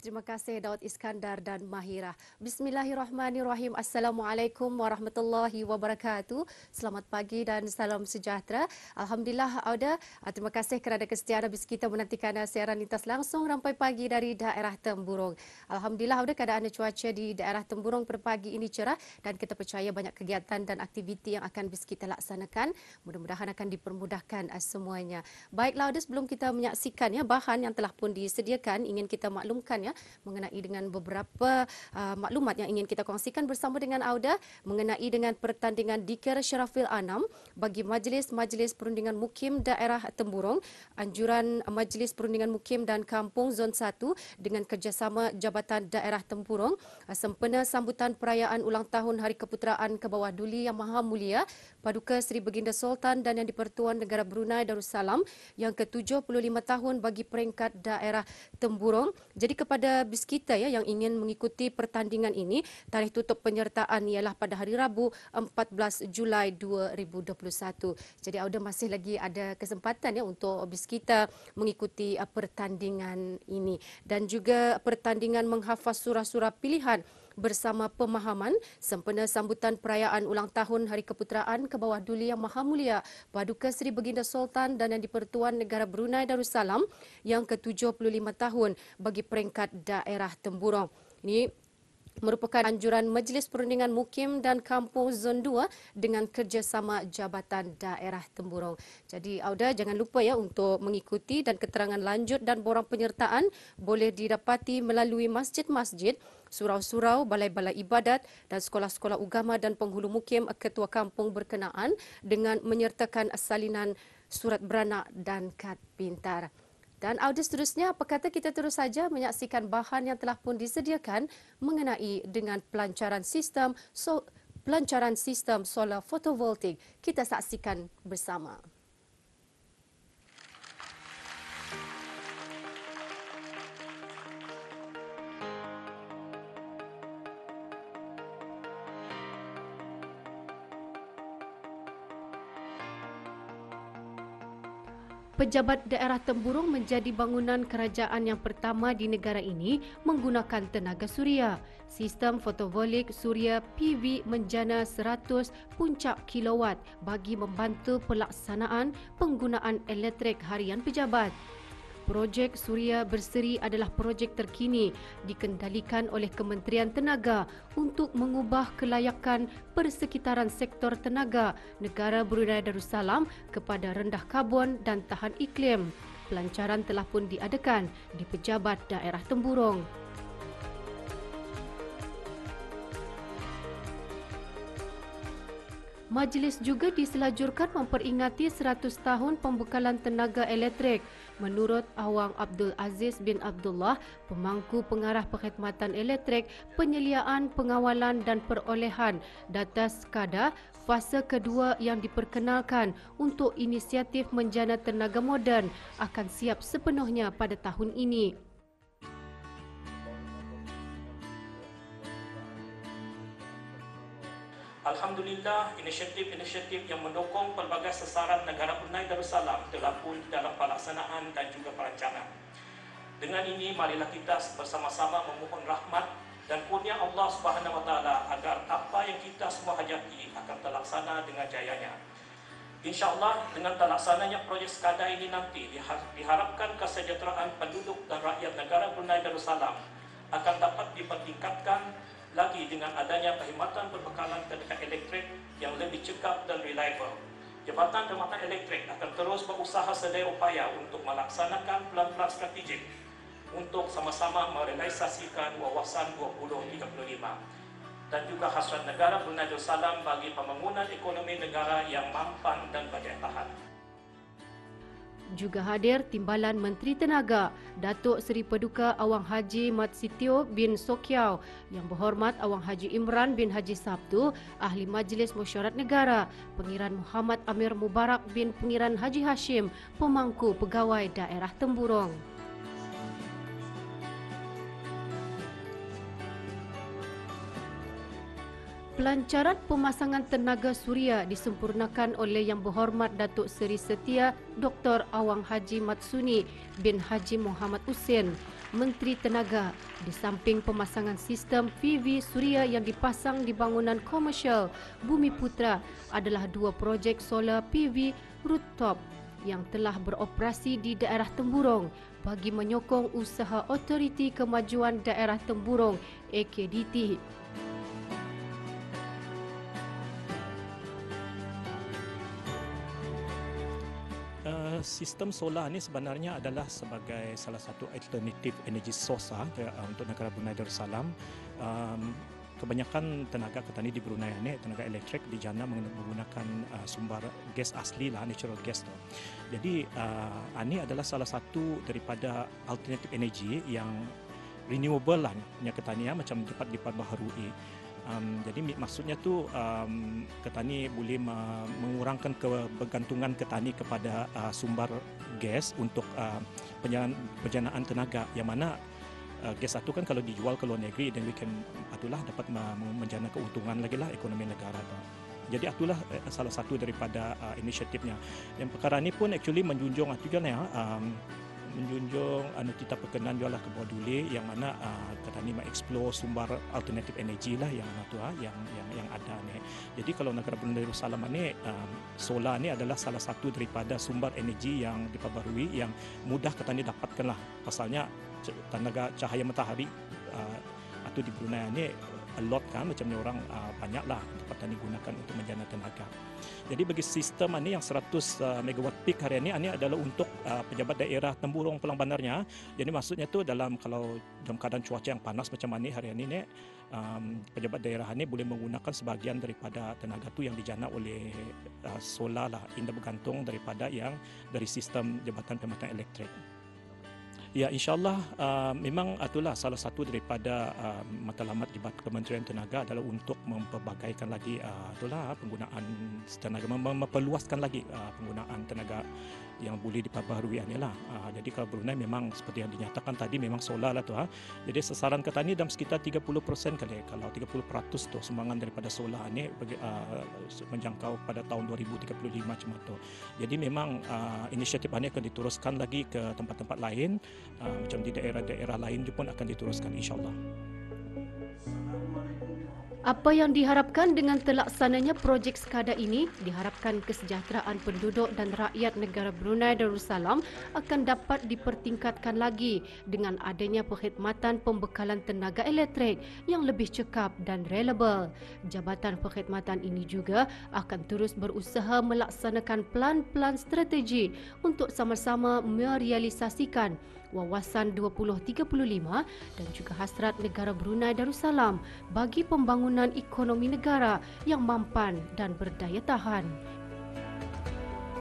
Terima kasih Daud Iskandar dan Mahira. Bismillahirrahmanirrahim. Assalamualaikum warahmatullahi wabarakatuh. Selamat pagi dan salam sejahtera. Alhamdulillah Auda, terima kasih kerana kesetiaan habis kita menantikan siaran lintas langsung rampai pagi dari daerah Temburong. Alhamdulillah Auda, keadaan cuaca di daerah Temburong pada pagi ini cerah dan kita percaya banyak kegiatan dan aktiviti yang akan bis kita laksanakan. Mudah-mudahan akan dipermudahkan semuanya. Baiklah Auda, sebelum kita menyaksikan bahan yang telah pun disediakan, ingin kita maklumkan mengenai dengan beberapa maklumat yang ingin kita kongsikan bersama dengan Auda mengenai dengan pertandingan Dikir Syarafil Anam bagi Majlis Perundingan Mukim Daerah Temburong, anjuran Majlis Perundingan Mukim dan Kampung Zon 1 dengan kerjasama Jabatan Daerah Temburong sempena sambutan perayaan ulang tahun Hari Keputeraan ke Bawah Duli Yang Maha Mulia Paduka Seri Baginda Sultan dan Yang di-Pertuan Negara Brunei Darussalam yang ke-75 tahun bagi peringkat daerah Temburong. Jadi kepada bis kita yang ingin mengikuti pertandingan ini, tarikh tutup penyertaan ialah pada hari Rabu 14 Julai 2021. Jadi Auda masih lagi ada kesempatan untuk bis kita mengikuti pertandingan ini dan juga pertandingan menghafaz surah-surah pilihan bersama pemahaman sempena sambutan perayaan ulang tahun Hari Keputeraan ke Bawah Duli Yang Maha Mulia Paduka Seri Baginda Sultan dan Yang di-Pertuan Negara Brunei Darussalam yang ke-75 tahun bagi peringkat daerah Temburong. Ini merupakan anjuran Majlis Perundingan Mukim dan Kampung Zon 2 dengan kerjasama Jabatan Daerah Temburong. Jadi Auda jangan lupa untuk mengikuti dan keterangan lanjut dan borang penyertaan boleh didapati melalui masjid-masjid, surau-surau, balai-balai ibadat dan sekolah-sekolah agama dan penghulu mukim ketua kampung berkenaan dengan menyertakan salinan surat beranak dan kad pintar. Dan Auda seterusnya, apa kata kita terus saja menyaksikan bahan yang telah pun disediakan mengenai dengan pelancaran sistem solar fotovoltaik. Kita saksikan bersama. Pejabat daerah Temburong menjadi bangunan kerajaan yang pertama di negara ini menggunakan tenaga suria. Sistem fotovoltaik suria PV menjana 100 puncak kilowatt bagi membantu pelaksanaan penggunaan elektrik harian pejabat. Projek Suria Berseri adalah projek terkini dikendalikan oleh Kementerian Tenaga untuk mengubah kelayakan persekitaran sektor tenaga negara Brunei Darussalam kepada rendah karbon dan tahan iklim. Pelancaran telah pun diadakan di Pejabat Daerah Temburong. Majlis juga diselajurkan memperingati 100 tahun pembekalan tenaga elektrik. Menurut Awang Abdul Aziz bin Abdullah, pemangku pengarah perkhidmatan elektrik, penyeliaan, pengawalan dan perolehan data SCADA, fasa kedua yang diperkenalkan untuk inisiatif menjana tenaga moden akan siap sepenuhnya pada tahun ini. Alhamdulillah, inisiatif-inisiatif yang mendukung pelbagai sasaran negara Brunei Darussalam telah pun dalam pelaksanaan dan juga perancangan. Dengan ini, marilah kita bersama-sama memohon rahmat dan kurnia Allah Subhanahu Wa Taala agar apa yang kita semua hajati akan terlaksana dengan jayanya. InsyaAllah, dengan terlaksananya projek SCADA ini nanti diharapkan kesejahteraan penduduk dan rakyat negara Brunei Darussalam akan dapat dipertingkatkan lagi dengan adanya perkhidmatan perbekalan tenaga elektrik yang lebih cekap dan reliable. Jabatan Perkhidmatan Elektrik akan terus berusaha sedaya upaya untuk melaksanakan pelan-pelan strategik untuk sama-sama merealisasikan wawasan 2035 dan juga hasrat negara Brunei Darussalam bagi pembangunan ekonomi negara yang mampan dan berdaya tahan. Juga hadir Timbalan Menteri Tenaga, Datuk Seri Paduka Awang Haji Mat Sitio bin Sokiau, Yang Berhormat Awang Haji Imran bin Haji Sabtu, Ahli Majlis Mesyuarat Negara, Pengiran Muhammad Amir Mubarak bin Pengiran Haji Hashim, Pemangku Pegawai Daerah Temburong. Pelancaran pemasangan tenaga suria disempurnakan oleh Yang Berhormat Datuk Seri Setia Dr. Awang Haji Matsuni bin Haji Muhammad Husin. Menteri Tenaga. Di samping pemasangan sistem PV Suria yang dipasang di bangunan komersial, Bumi Putra adalah 2 projek solar PV rooftop yang telah beroperasi di daerah Temburong bagi menyokong usaha Otoriti Kemajuan Daerah Temburong AKDT. Sistem solar ini sebenarnya adalah sebagai salah satu alternatif energy source untuk negara Brunei Darussalam. Kebanyakan tenaga petani di Brunei ini, tenaga elektrik di jana menggunakan sumber gas asli lah, natural gas tu. Jadi ini adalah salah satu daripada alternatif energy yang renewable lah, yang ketanian macam dapat diperbaharui. Jadi maksudnya tu petani boleh mengurangkan kebergantungan petani kepada sumber gas untuk penjanaan tenaga, yang mana gas itu kan kalau dijual ke luar negeri, dan we can itulah dapat menjana keuntungan lagi lah ekonomi negara tu. Jadi itulah salah satu daripada inisiatifnya. Yang perkara ini pun actually menjunjung juga ya, menjunjung kita perkenan jualah ke bawah duli, yang mana petani mengeksplor sumber alternatif energi lah yang yang ada ni. Jadi kalau negara Brunei Darussalam ni, solar ni adalah salah satu daripada sumber energi yang diperbaharui yang mudah petani dapatkan lah. Pasalnya tenaga cahaya matahari atau di Brunei ni a lot kan, macamnya orang banyaklah dapat petani gunakan untuk menjana tenaga. Jadi bagi sistem ini yang 100 megawatt peak hari ini adalah untuk pejabat daerah Temburong Pelang Bandarnya. Jadi maksudnya tu kalau dalam keadaan cuaca yang panas macam ini hari ini ni, pejabat daerah ini boleh menggunakan sebahagian daripada tenaga tu yang dijana oleh solar lah, indah bergantung daripada yang dari sistem Jabatan Perkhidmatan Elektrik. Ya, insyaAllah memang itulah salah satu daripada matlamat di Kementerian Tenaga adalah untuk memperbagaikan lagi itulah penggunaan tenaga, memperluaskan lagi penggunaan tenaga yang boleh diperbaharui inilah. Jadi kalau Brunei memang seperti yang dinyatakan tadi memang solar lah tu. Jadi sasaran petani dalam sekitar 30% kali. Kalau 30% tu sumbangan daripada solar ini menjangkau pada tahun 2035 macam tu. Jadi memang inisiatif ini akan diteruskan lagi ke tempat-tempat lain, macam di daerah-daerah lain pun akan diteruskan insyaAllah. Apa yang diharapkan dengan terlaksananya projek sekadar ini, diharapkan kesejahteraan penduduk dan rakyat negara Brunei Darussalam akan dapat dipertingkatkan lagi dengan adanya perkhidmatan pembekalan tenaga elektrik yang lebih cekap dan reliable. Jabatan Perkhidmatan ini juga akan terus berusaha melaksanakan plan-plan strategi untuk sama-sama merealisasikan Wawasan 2035 dan juga hasrat negara Brunei Darussalam bagi pembangunan ekonomi negara yang mampan dan berdaya tahan.